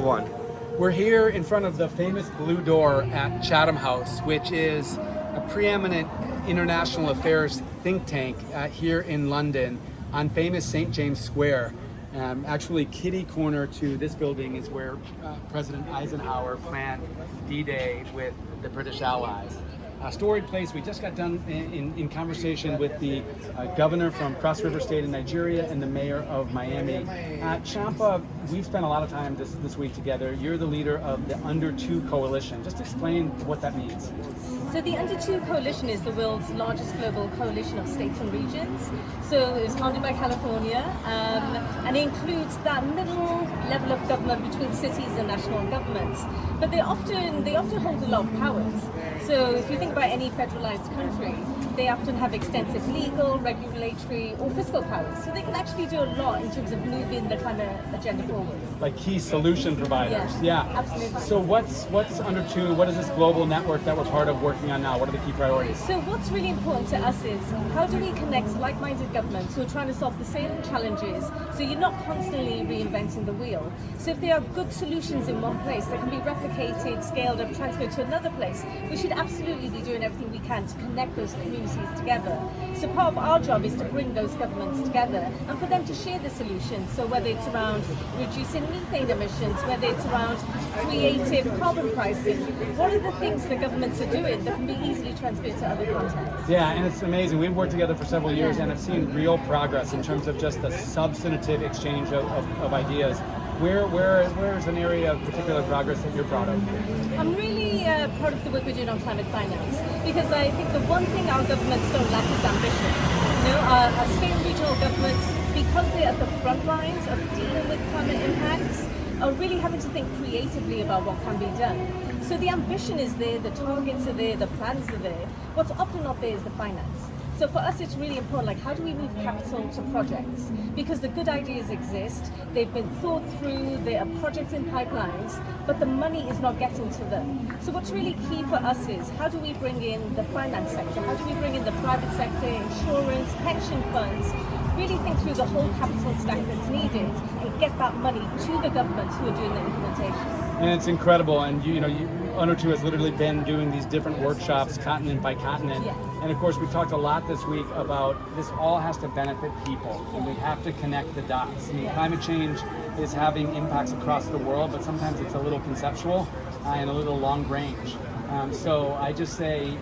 one. We're here in front of the famous Blue Door at Chatham House, which is a preeminent international affairs think tank here in London on famous St. James Square. Actually, kitty corner to this building is where President Eisenhower planned D-Day with the British Allies. A storied place. We just got done in conversation with the governor from Cross River State in Nigeria and the mayor of Miami. Champa, we've spent a lot of time this week together. You're the leader of the Under 2 Coalition. Just explain what that means. So the Under 2 Coalition is the world's largest global coalition of states and regions. So it was founded by California, and it includes that middle level of government between cities and national governments. But they often hold a lot of powers. So if you think about any federalized country, they often have extensive legal, regulatory, or fiscal powers. So they can actually do a lot in terms of moving the climate agenda forward. Like key solution providers. Yeah, absolutely. So what's Under 2? What is this global network that we're part of working on now? What are the key priorities? So what's really important to us is how do we connect like-minded governments who are trying to solve the same challenges, so you're not constantly reinventing the wheel. So if there are good solutions in one place that can be replicated, scaled up, transferred to another place, we should absolutely be doing everything we can to connect those communities together. So part of our job is to bring those governments together and for them to share the solutions. So whether it's around reducing methane emissions, whether it's around creative carbon pricing, what are the things the governments are doing that can be easily transferred to other contexts? Yeah, and it's amazing. We've worked together for several years and have seen real progress in terms of just the substantive exchange of ideas. Where is an area of particular progress that you're proud of? I'm really proud of the work we're doing on climate finance, because I think the one thing our governments don't lack is ambition. You know, our state and regional governments, because they're at the front lines of dealing with climate impacts, are really having to think creatively about what can be done. So the ambition is there, the targets are there, the plans are there. What's often not there is the finance. So for us, it's really important, like how do we move capital to projects? Because the good ideas exist, they've been thought through, there are projects in pipelines, but the money is not getting to them. So what's really key for us is how do we bring in the finance sector? How do we bring in the private sector, insurance, pension funds, really think through the whole capital stack that's needed and get that money to the governments who are doing the implementation. And it's incredible, and Under 2 has literally been doing these different workshops continent by continent. Yes. And of course, we talked a lot this week about this all has to benefit people, and we have to connect the dots. I mean, climate change is having impacts across the world, but sometimes it's a little conceptual and a little long range. So I just say,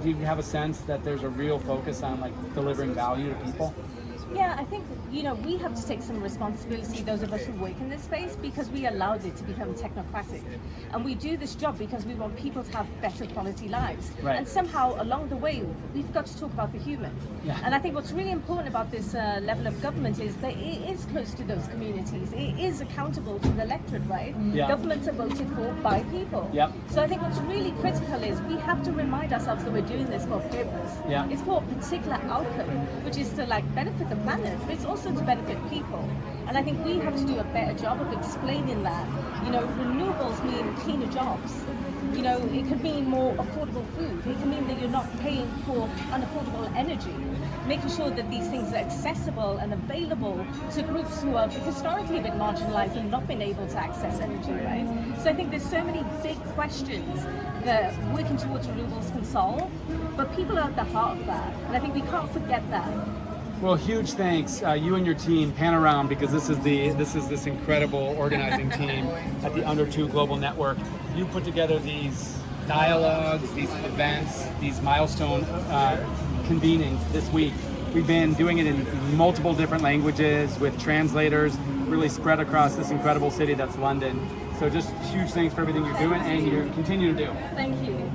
do you have a sense that there's a real focus on like delivering value to people? Yeah, I think, we have to take some responsibility, those of us who work in this space, because we allowed it to become technocratic. And we do this job because we want people to have better quality lives. Right. And somehow along the way, we've got to talk about the human. Yeah. And I think what's really important about this level of government is that it is close to those communities. It is accountable to the electorate, right? Yeah. Governments are voted for by people. Yep. So I think what's really critical is we have to remind ourselves that we're doing this for a purpose. Yeah. It's for a particular outcome, which is to benefit the planet, but it's also to benefit people. And I think we have to do a better job of explaining that. Renewables mean cleaner jobs. It could mean more affordable food. It can mean that you're not paying for unaffordable energy. Making sure that these things are accessible and available to groups who have historically been marginalized and not been able to access energy, right? So I think there's so many big questions that working towards renewables can solve, but people are at the heart of that. And I think we can't forget that. Well, huge thanks, you and your team. Pan around, because this is this incredible organizing team at the Under 2 Global Network. You put together these dialogues, these events, these milestone convenings this week. We've been doing it in multiple different languages with translators, really spread across this incredible city that's London. So just huge thanks for everything you're doing and you continue to do. Thank you.